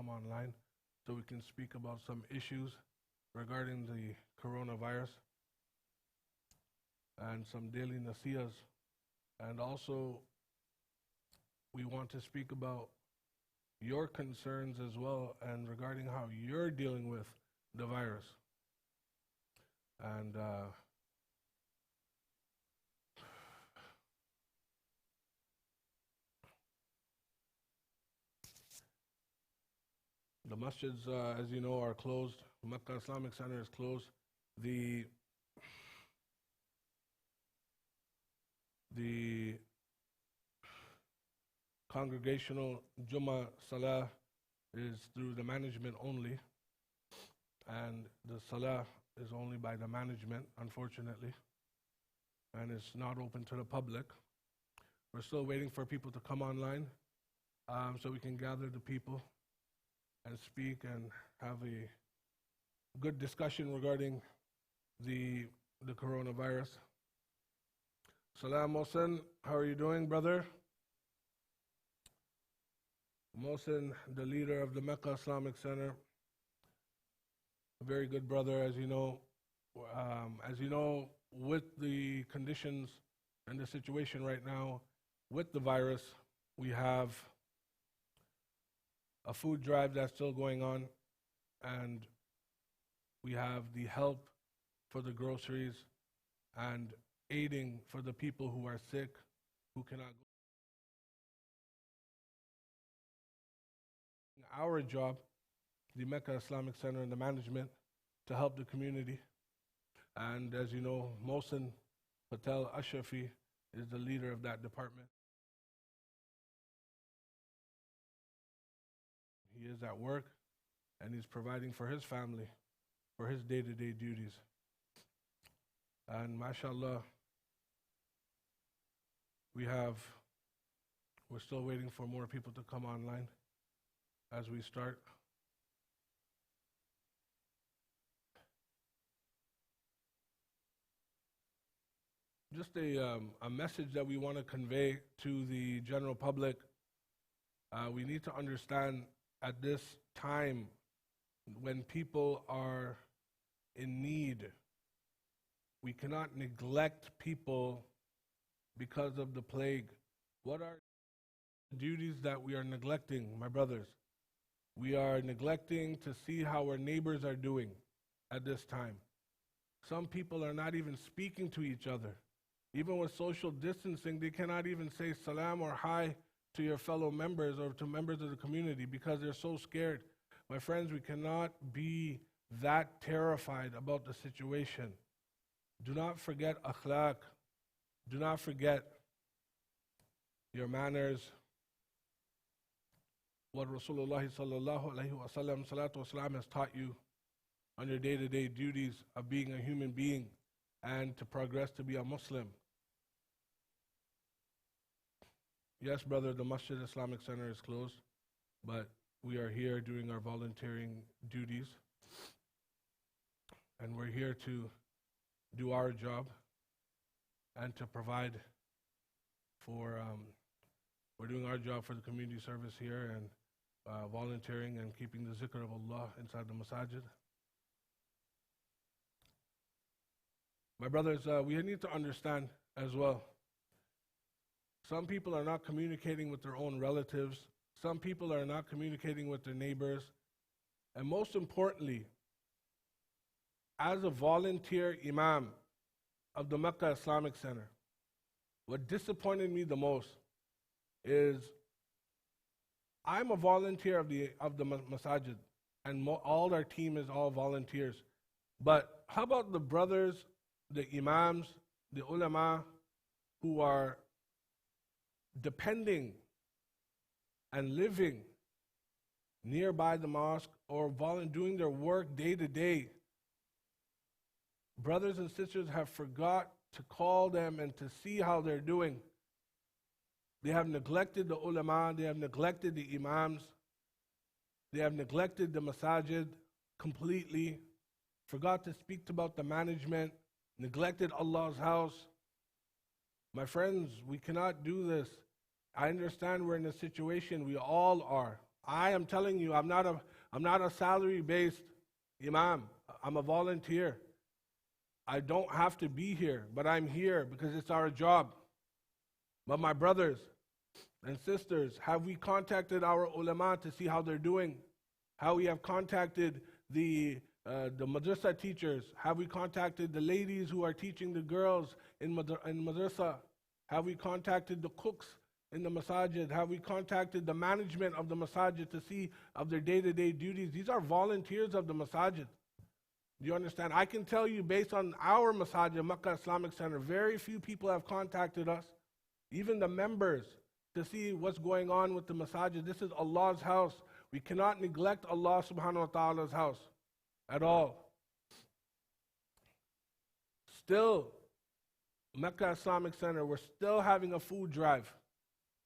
come online so we can speak about some issues regarding the coronavirus and some daily Naseehas. And also, we want to speak about your concerns as well and regarding how you're dealing with the virus. And the masjids, as you know, are closed. Mecca Islamic Center is closed. The congregational Jummah Salah is through the management only, and the Salah is only by the management, unfortunately, and it's not open to the public. We're still waiting for people to come online so we can gather the people and speak and have a good discussion regarding the coronavirus. Salam Mohsen, how are you doing, brother? Mohsen, the leader of the Mecca Islamic Center, a very good brother, as you know. With the conditions and the situation right now with the virus, we have a food drive that's still going on, and we have the help for the groceries and aiding for the people who are sick, who cannot go. Our job, the Mecca Islamic Center and the management, to help the community. And as you know, Mohsen Patel Ashrafi is the leader of that department. He is at work and he's providing for his family, for his day-to-day duties. And mashallah, we're still waiting for more people to come online as we start. Just a message that we want to convey to the general public. We need to understand at this time when people are in need, we cannot neglect people because of the plague. What are the duties that we are neglecting, my brothers? We are neglecting to see how our neighbors are doing at this time. Some people are not even speaking to each other. Even with social distancing, they cannot even say salam or hi to your fellow members or to members of the community because they're so scared. My friends, we cannot be that terrified about the situation. Do not forget akhlaq. Do not forget your manners. What Rasulullah sallallahu alaihi wasallam salatu wasalam has taught you on your day-to-day duties of being a human being and to progress to be a Muslim. Yes, brother, the Masjid Islamic Center is closed, but we are here doing our volunteering duties, and we're here to do our job and to provide for, we're doing our job for the community service here and volunteering and keeping the zikr of Allah inside the masajid. My brothers, we need to understand as well, some people are not communicating with their own relatives. Some people are not communicating with their neighbors. And most importantly, as a volunteer imam of the Mecca Islamic Center, what disappointed me the most is I'm a volunteer of the masajid, and all our team is all volunteers. But how about the brothers, the imams, the ulama, who are depending and living nearby the mosque or doing their work day to day? Brothers and sisters have forgot to call them and to see how they're doing. They have neglected the ulama, they have neglected the imams, they have neglected the masajid completely, forgot to speak about the management, neglected Allah's house. My friends, we cannot do this. I understand we're in a situation, we all are. I am telling you, I'm not a salary-based imam. I'm a volunteer. I don't have to be here, but I'm here because it's our job. But my brothers and sisters, have we contacted our ulama to see how they're doing? How we have contacted the madrasa teachers? Have we contacted the ladies who are teaching the girls in madrasa? Have we contacted the cooks in the masajid? Have we contacted the management of the masajid to see of their day-to-day duties? These are volunteers of the masajid. Do you understand? I can tell you based on our masajid, Makkah Islamic Center, very few people have contacted us, even the members, to see what's going on with the masajid. This is Allah's house. We cannot neglect Allah subhanahu wa ta'ala's house at all. Still, Mecca Islamic Center, we're still having a food drive.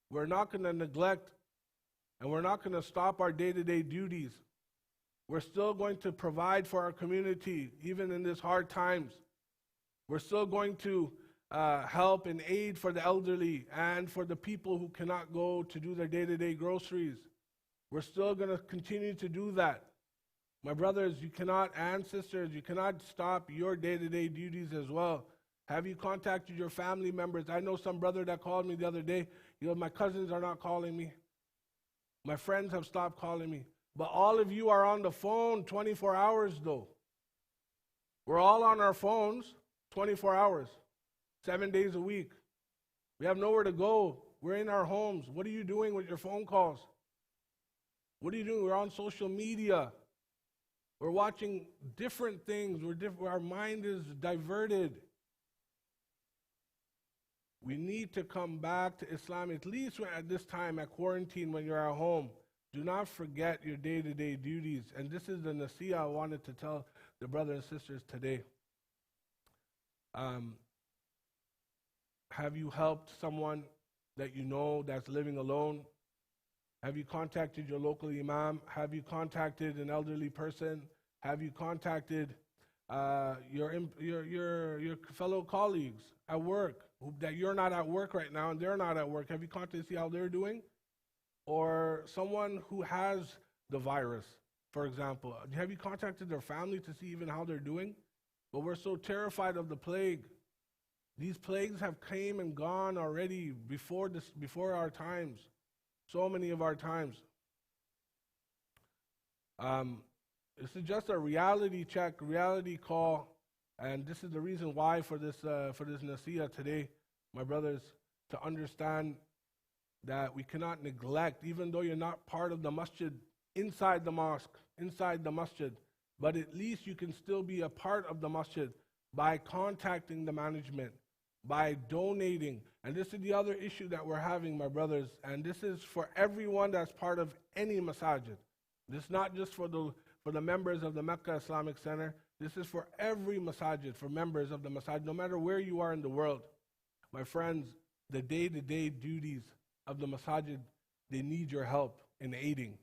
We're not going to neglect and we're not going to stop our day-to-day duties. We're still going to provide for our community, even in these hard times. We're still going to help and aid for the elderly and for the people who cannot go to do their day-to-day groceries. We're still going to continue to do that. My brothers, you cannot, and sisters, you cannot stop your day-to-day duties as well. Have you contacted your family members? I know some brother that called me the other day. He goes, my cousins are not calling me. My friends have stopped calling me. But all of you are on the phone 24 hours though. We're all on our phones 24 hours, 7 days a week. We have nowhere to go. We're in our homes. What are you doing with your phone calls? What are you doing? We're on social media. We're watching different things. Our mind is diverted. We need to come back to Islam, at least at this time, at quarantine, when you're at home. Do not forget your day-to-day duties. And this is the Naseeha I wanted to tell the brothers and sisters today. Have you helped someone that you know that's living alone? Have you contacted your local imam? Have you contacted an elderly person? Have you contacted your fellow colleagues at work that you're not at work right now and they're not at work? Have you contacted to see how they're doing? Or someone who has the virus, for example. Have you contacted their family to see even how they're doing? But we're so terrified of the plague. These plagues have came and gone already before our times. So many of our times. This is just a reality check, reality call, and this is the reason why for this Naseeha today, my brothers, to understand that we cannot neglect, even though you're not part of the masjid, inside the mosque, inside the masjid, but at least you can still be a part of the masjid by contacting the management, by donating. And this is the other issue that we're having, my brothers, and this is for everyone that's part of any masajid. This is not just for the members of the Mecca Islamic Center. This is for every masajid, for members of the masajid, no matter where you are in the world. My friends, the day-to-day duties of the masajid, they need your help in aiding.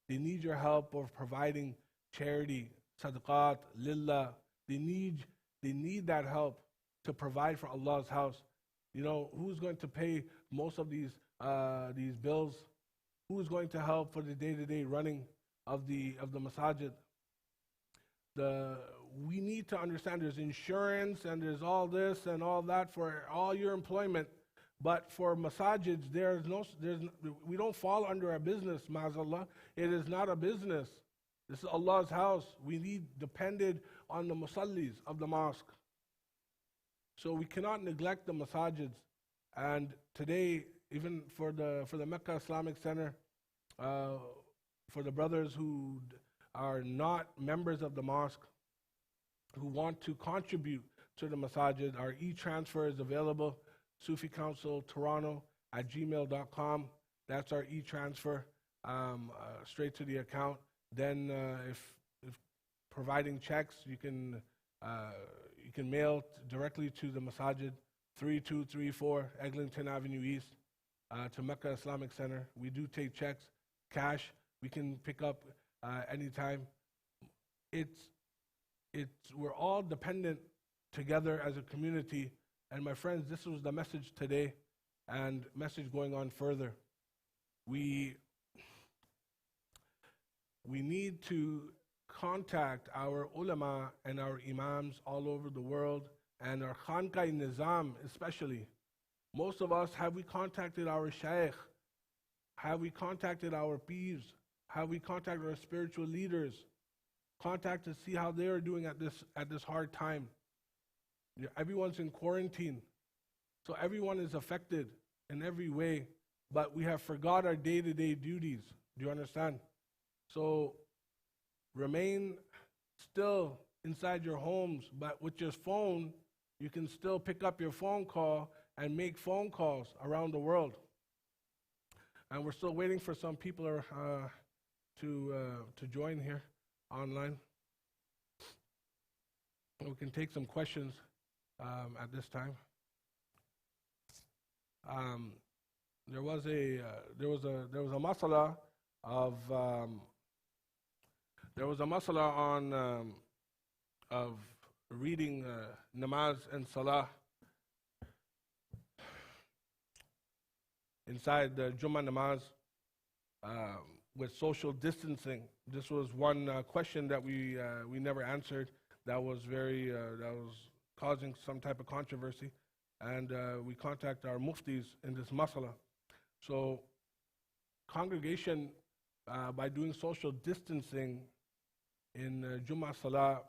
They need your help of providing charity, sadaqat, lillah. They need that help to provide for Allah's house. You know, who's going to pay most of these bills? Who's going to help for the day-to-day running of the masajid? We need to understand there's insurance and there's all this and all that for all your employment. But for masajids, we don't fall under a business, ma'azallah. It is not a business. This is Allah's house. We depended on the musallis of the mosque. So we cannot neglect the masajids. And today, even for the Mecca Islamic Center, for the brothers who are not members of the mosque, who want to contribute to the masajid, our e-transfer is available. Sufi Council Toronto @gmail.com. That's our e-transfer straight to the account. Then if providing checks, you can mail directly to the masajid, 3234 Eglinton Avenue East, to Mecca Islamic Center. We do take checks, cash. We can pick up anytime. We're all dependent together as a community. And my friends, this was the message today, and message going on further. We we need to contact our ulama and our imams all over the world, and our khankai nizam especially. Most of us, have we contacted our shaykh? Have we contacted our peers? Have we contacted our spiritual leaders? Contact to see how they are doing at this hard time. Everyone's in quarantine, so everyone is affected in every way, but we have forgot our day-to-day duties. Do you understand? So remain still inside your homes, but with your phone, you can still pick up your phone call and make phone calls around the world. And we're still waiting for some people to join here online. We can take some questions at this time. There was a masala of there was a masala on of reading namaz and salah inside the Jummah namaz with social distancing. This was one question that we never answered. That was causing some type of controversy, and we contact our muftis in this masala. So congregation, by doing social distancing in Jummah Salah,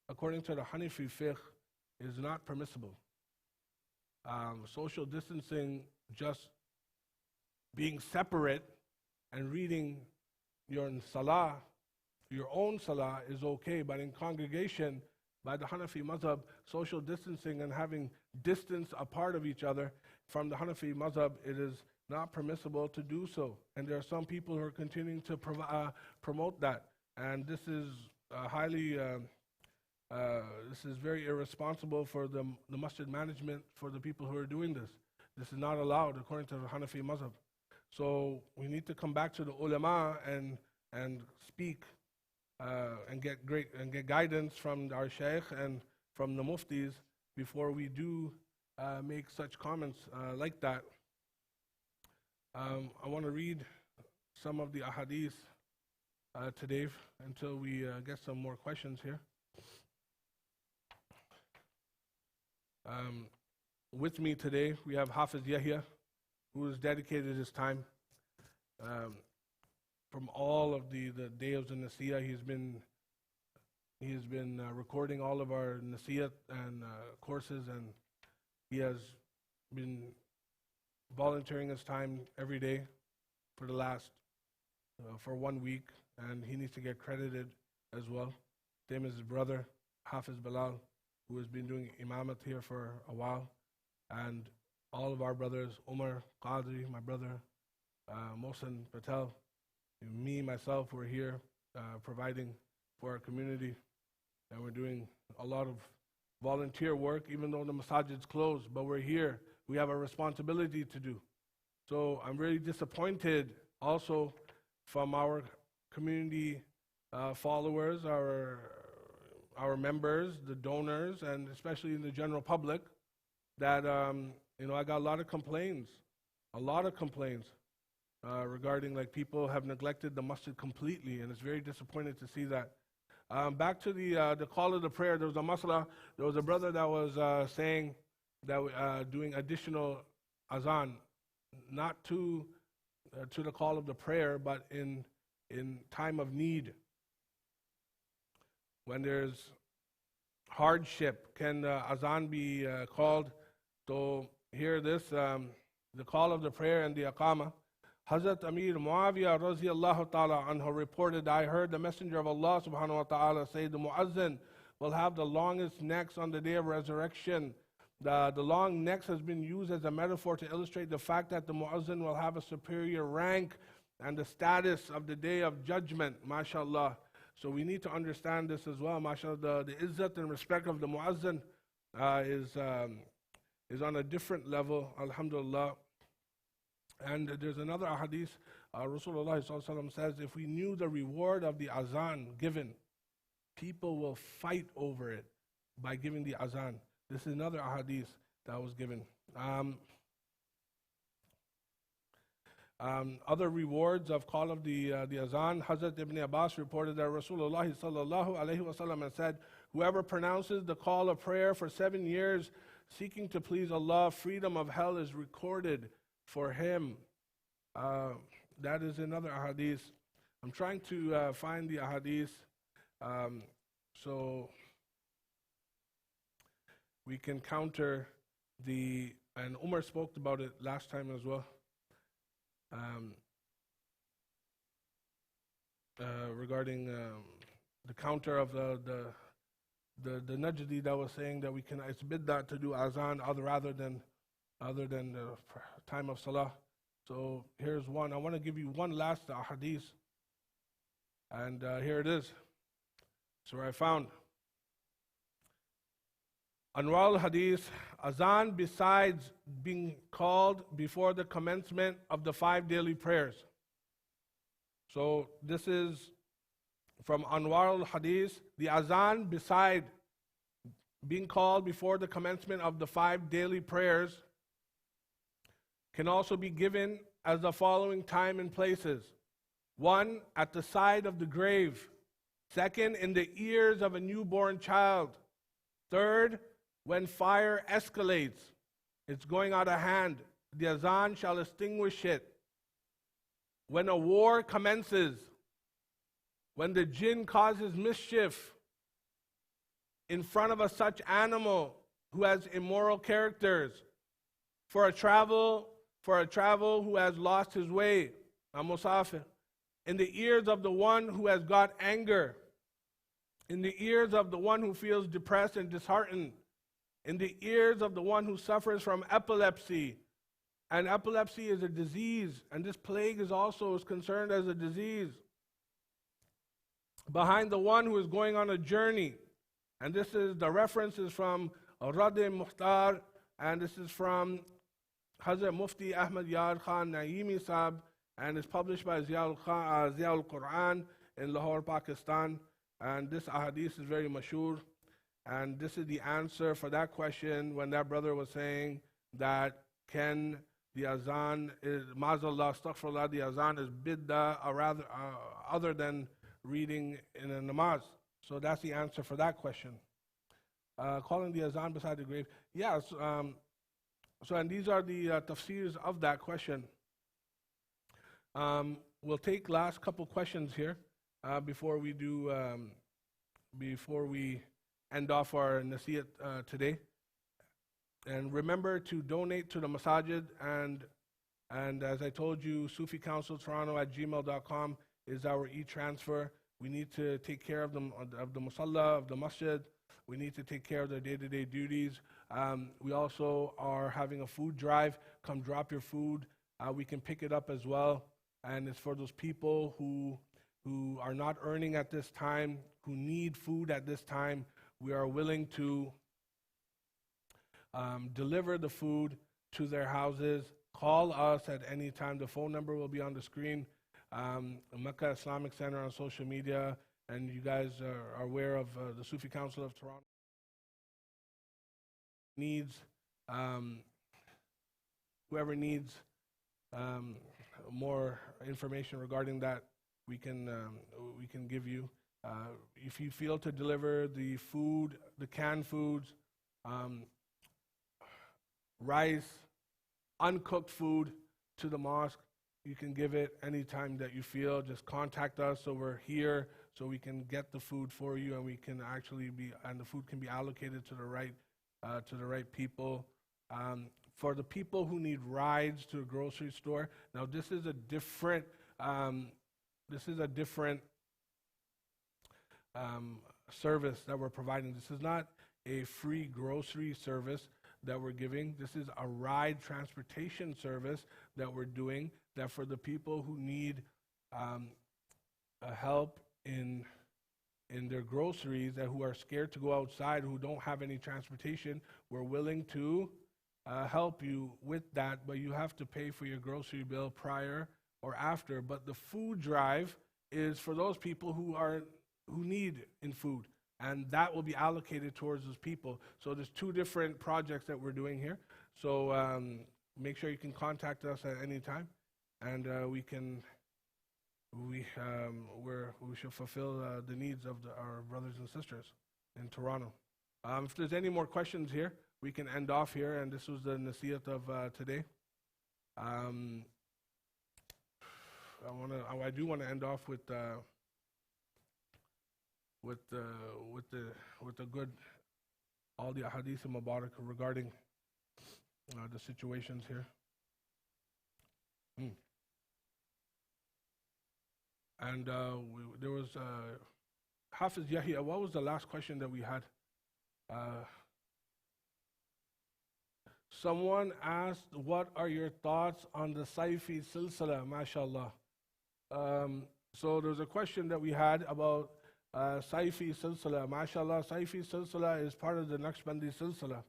according to the Hanafi fiqh, is not permissible. Social distancing, just being separate and reading your salah, your own salah, is okay, but in congregation, by the Hanafi mazhab, social distancing and having distance apart of each other, from the Hanafi mazhab, it is not permissible to do so. And there are some people who are continuing to promote that. And this is this is very irresponsible for the masjid management, for the people who are doing this. This is not allowed according to the Hanafi mazhab. So we need to come back to the ulama and speak and get guidance from our shaykh and from the muftis before we do make such comments like that. I want to read some of the ahadith today until we get some more questions here. With me today, we have Hafiz Yahya, who has dedicated his time. From all of the days of Naseeha, he has been recording all of our Naseeha and courses, and he has been volunteering his time every day for the last for 1 week, and he needs to get credited as well. Same as his brother, Hafiz Bilal, who has been doing imamat here for a while, and all of our brothers, Aamer, Qadri, my brother, Mohsen Patel, me, myself, we're here providing for our community, and we're doing a lot of volunteer work, even though the masajid's closed, but we're here. We have a responsibility to do. So I'm really disappointed also from our community followers, our members, the donors, and especially in the general public, that I got a lot of complaints regarding like people have neglected the masjid completely, and it's very disappointing to see that. Back to the call of the prayer, there was a masala, there was a brother that was saying that doing additional azan, not to the call of the prayer, but in time of need. When there's hardship, can azan be called? So hear this, the call of the prayer and the aqama. Hazrat Amir Muawiyah Raziyallahu Ta'ala anhu reported, I heard the Messenger of Allah Subhanahu wa Ta'ala say, the muazzin will have the longest necks on the day of resurrection. The long necks has been used as a metaphor to illustrate the fact that the muazzin will have a superior rank and the status of the day of judgment, mashallah. So we need to understand this as well, mashallah. The izzat and respect of the muazzin is on a different level, alhamdulillah. And there's another hadith, Rasulullah says, if we knew the reward of the azan given, people will fight over it by giving the azan. This is another hadith that was given. Other rewards of call of the azan, Hazrat Ibn Abbas reported that Rasulullah sallallahu alaihi wasallam had said, whoever pronounces the call of prayer for 7 years, seeking to please Allah, freedom of hell is recorded for him. That is another ahadith. I'm trying to find the ahadith so we can counter and Umar spoke about it last time as well, regarding the counter of the Najdi that was saying that it's bid'ah to do azan other than the time of salah. So here's one. I want to give you one last hadith, and here it is. So where I found Anwar al-Hadith, azan besides being called before the commencement of the 5 daily prayers. So this is from Anwar al-Hadith, the azan beside being called before the commencement of the 5 daily prayers can also be given as the following time and places. 1, at the side of the grave. 2nd, in the ears of a newborn child. 3rd, when fire escalates, it's going out of hand, the azan shall extinguish it. When a war commences, when the jinn causes mischief in front of such animal who has immoral characters, for a travel who has lost his way, a musafir, in the ears of the one who has got anger, in the ears of the one who feels depressed and disheartened, in the ears of the one who suffers from epilepsy. And epilepsy is a disease, and this plague is also concerned as a disease. Behind the one who is going on a journey, and the reference is from Rad-e Mukhtar, and this is from Hazrat Mufti Ahmad Yar Khan Naimi Sahab, and it's published by Ziaul Quran in Lahore, Pakistan. And this ahadith is very mashhur. And this is the answer for that question when that brother was saying that can the azan is Mazallah, astaghfirullah, the azan is bid'ah, or rather other than reading in a namaz. So that's the answer for that question. Calling the azan beside the grave. Yes. So and these are the tafsirs of that question. We'll take last couple questions here before we end off our Naseeha today. And remember to donate to the masajid, and as I told you, SufiCouncilToronto@gmail.com is our e-transfer. We need to take care of the musalla, of the masjid. We need to take care of their day-to-day duties. We also are having a food drive. Come drop your food. We can pick it up as well. And it's for those people who are not earning at this time, who need food at this time. We are willing to deliver the food to their houses. Call us at any time. The phone number will be on the screen. Mecca Islamic Center on social media, and you guys are aware of the Sufi Council of Toronto. Whoever needs more information regarding that, we can give you. If you feel to deliver the food, the canned foods, rice, uncooked food to the mosque, you can give it anytime that you feel. Just contact us, so we're here, so we can get the food for you, and we can actually and the food can be allocated to the right people. For the people who need rides to a grocery store, now this is a different service that we're providing. This is not a free grocery service that we're giving. This is a ride transportation service that we're doing, that for the people who need help in their groceries, and who are scared to go outside, who don't have any transportation, we're willing to help you with that, but you have to pay for your grocery bill prior or after. But the food drive is for those people who need in food, and that will be allocated towards those people. So there's 2 different projects that we're doing here. So make sure you can contact us at any time. and we should fulfill the needs of our brothers and sisters in Toronto. If there's any more questions here, we can end off here, and this was the Naseeha of today. I do want to end off with the good, all the hadith and Mubarak regarding the situations here. And there was Hafiz Yahya. What was the last question that we had? Someone asked, what are your thoughts on the Saifi Silsila, mashallah? So there's a question that we had about Saifi Silsila, mashallah. Saifi Silsila is part of the Naqshbandi Silsila,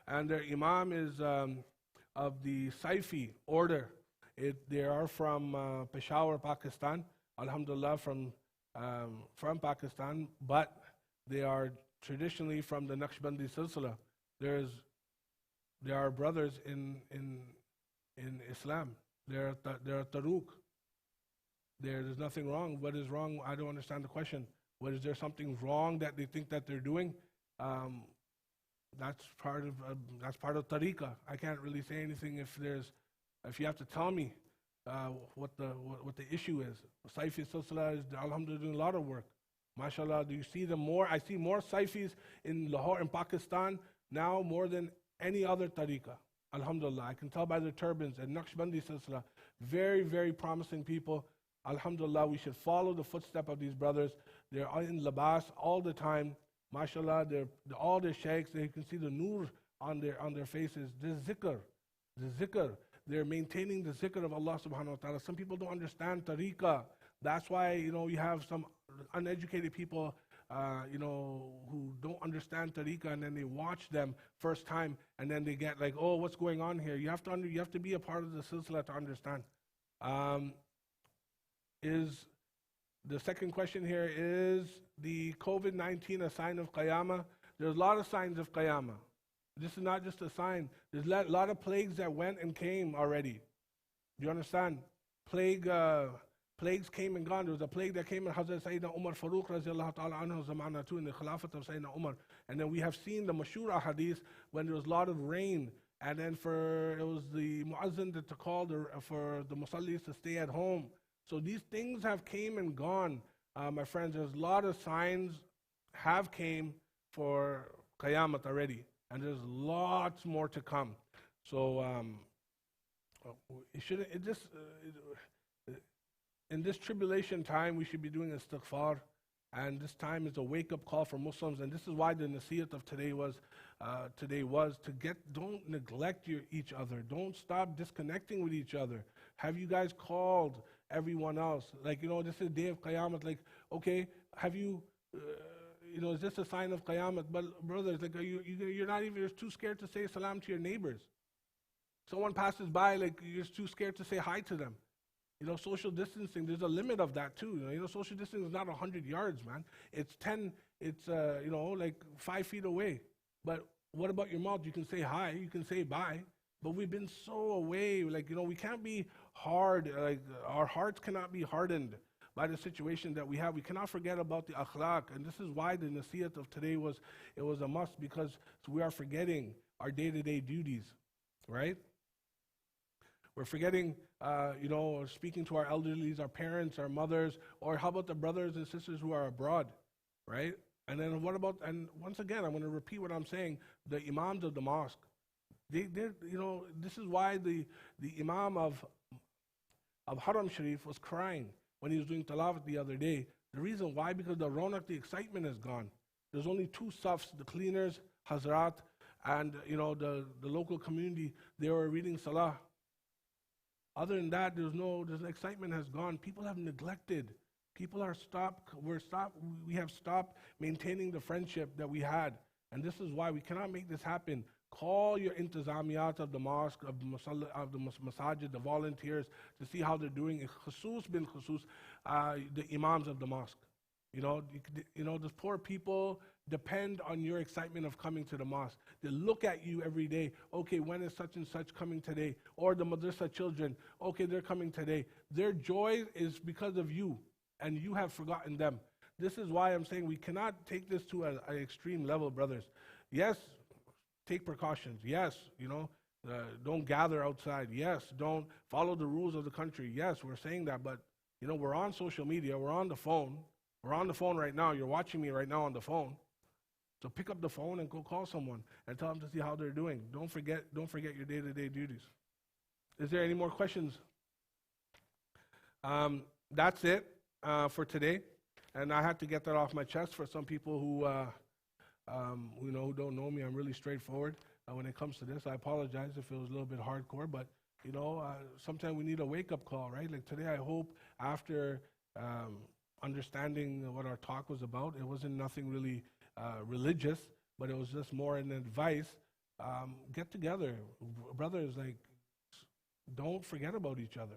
and their Imam is of the Saifi order. They are from Peshawar, Pakistan, alhamdulillah, from Pakistan, but they are traditionally from the Naqshbandi Silsila. There are brothers in Islam. They're Taruq. There's nothing wrong. What is wrong? I don't understand the question. Is there something wrong that they think that they're doing? That's part of tariqah. I can't really say anything if you have to tell me what the issue is. Saifi Silsila is, alhamdulillah, doing a lot of work. MashaAllah, do you see them more? I see more Saifis in Lahore, in Pakistan, now more than any other tariqah. Alhamdulillah, I can tell by their turbans and Naqshbandi Silsila. Very, very promising people. Alhamdulillah, we should follow the footstep of these brothers. They're in labas all the time. MashaAllah, they're all their shaykhs. You can see the nur on their faces. The zikr. They're maintaining the zikr of Allah subhanahu wa ta'ala. Some people don't understand tariqah. That's why, you have some uneducated people, who don't understand tariqah, and then they watch them first time, and then they get like, oh, what's going on here? You have to be a part of the silsila to understand. The second question here, is the COVID-19 a sign of Qiyamah? There's a lot of signs of Qiyamah. This is not just a sign. There's a lot of plagues that went and came already. Do you understand? Plagues came and gone. There was a plague that came in Hazrat Sayyidina Umar Farooq radiallahu ta'ala anhu zamana too, in the Khilafat of Sayyidina Umar. And then we have seen the Mashura hadith when there was a lot of rain. And then it was the muazzin to call for the musallis to stay at home. So these things have came and gone. My friends, there's a lot of signs have came for Qiyamah already. And there's lots more to come. So in this tribulation time, we should be doing istighfar. And this time is a wake-up call for Muslims. And this is why the Naseeha of today was don't neglect each other. Don't stop disconnecting with each other. Have you guys called everyone else? Like, this is the day of Qiyamah. Like, okay, have you, is this a sign of Qiyamah? But brothers, like, you're too scared to say salam to your neighbors. Someone passes by, like, you're too scared to say hi to them. Social distancing, there's a limit of that too. Social distancing is not 100 yards, man. It's like 5 feet away. But what about your mouth? You can say hi, you can say bye. But we've been so away, like, we can't be hard, like, our hearts cannot be hardened by the situation that we have. We cannot forget about the akhlaq. And this is why the Naseeha of today was a must, because we are forgetting our day-to-day duties, right? We're forgetting, speaking to our elderlies, our parents, our mothers, or how about the brothers and sisters who are abroad, right? And then and once again, I'm going to repeat what I'm saying, the imams of the mosque. This is why the imam of Haram Sharif was crying when he was doing tilawat the other day. The reason why, because the raunak, the excitement is gone. There's only two safs, the cleaners, Hazrat, and the local community. They were reading salah. Other than that, the excitement has gone. People have neglected. People are we have stopped maintaining the friendship that we had. And this is why we cannot make this happen. Call your intizamiyat of the mosque, of the masajid, the volunteers, to see how they're doing. Khusus bin khusus, the imams of the mosque. The poor people depend on your excitement of coming to the mosque. They look at you every day. Okay, when is such and such coming today? Or the madrasa children. Okay, they're coming today. Their joy is because of you, and you have forgotten them. This is why I'm saying we cannot take this to an extreme level, brothers. Yes, take precautions. Yes, don't gather outside. Yes, don't follow the rules of the country. Yes, we're saying that, but we're on social media. We're on the phone. We're on the phone right now. You're watching me right now on the phone. So pick up the phone and go call someone and tell them to see how they're doing. Don't forget your day-to-day duties. Is there any more questions? That's it for today. And I had to get that off my chest for some people who who don't know me. I'm really straightforward when it comes to this. I apologize if it was a little bit hardcore, but sometimes we need a wake-up call, right? Like today, I hope after understanding what our talk was about, it wasn't nothing really religious, but it was just more an advice. Get together, brothers. Like, don't forget about each other.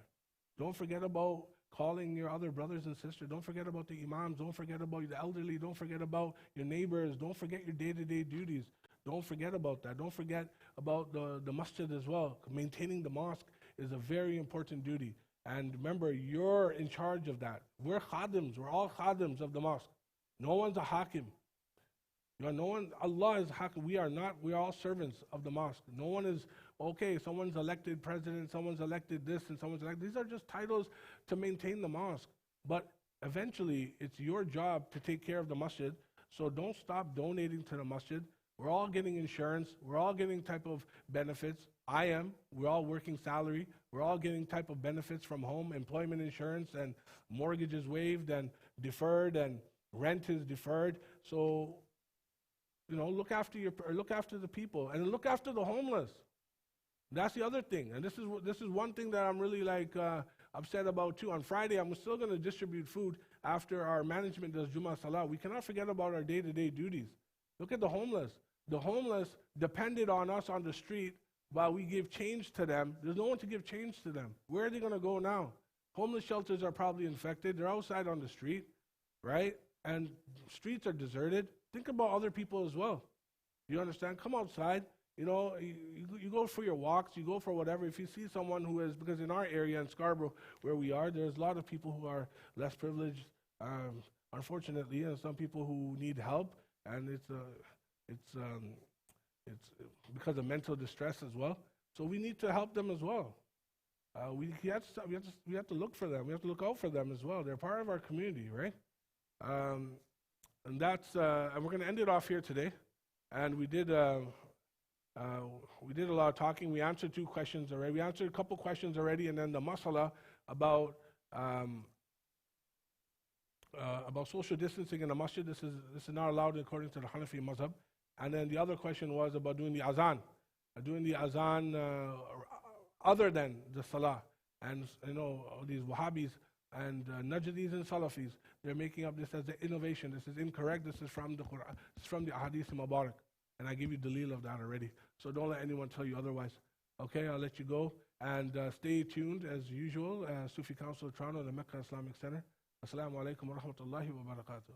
Don't forget about calling your other brothers and sisters. Don't forget about the imams. Don't forget about the elderly. Don't forget about your neighbors. Don't forget your day-to-day duties. Don't forget about that. Don't forget about the masjid as well. Maintaining the mosque is a very important duty. And remember, you're in charge of that. We're khadims. We're all khadims of the mosque. No one's a hakim. Allah is hakim. We are not. We are all servants of the mosque. No one is, okay, someone's elected president, someone's elected this, and someone's elected. These are just titles to maintain the mosque. But eventually, it's your job to take care of the masjid. So don't stop donating to the masjid. We're all getting insurance. We're all getting type of benefits. We're all working salary. We're all getting type of benefits from home, employment insurance, and mortgage is waived and deferred, and rent is deferred. So, look after the people, and look after the homeless. That's the other thing, and this is one thing that I'm really upset about too. On Friday, I'm still going to distribute food after our management does Jummah Salah. We cannot forget about our day-to-day duties. Look at the homeless. The homeless depended on us on the street while we give change to them. There's no one to give change to them. Where are they going to go now? Homeless shelters are probably infected. They're outside on the street, right? And streets are deserted. Think about other people as well. You understand? Come outside. You go for your walks. You go for whatever. If you see someone who is, because in our area in Scarborough where we are, there's a lot of people who are less privileged, unfortunately, and some people who need help, and it's because of mental distress as well. So we need to help them as well. We have to look for them. We have to look out for them as well. They're part of our community, right? And that's and we're going to end it off here today. And we did a lot of talking. We answered 2 questions already. We answered a couple questions already, and then the masala about social distancing in the masjid. This is not allowed according to the Hanafi mazhab. And then the other question was about doing the azan, other than the salah. And these Wahhabis and Najdis and Salafis, they're making up this as an innovation. This is incorrect. This is from the Quran. This is from the Ahadith Mubarak. And I give you dalil of that already. So don't let anyone tell you otherwise. Okay, I'll let you go. And stay tuned as usual. Sufi Council of Toronto, the Mecca Islamic Center. Assalamu alaikum wa rahmatullahi wa barakatuh.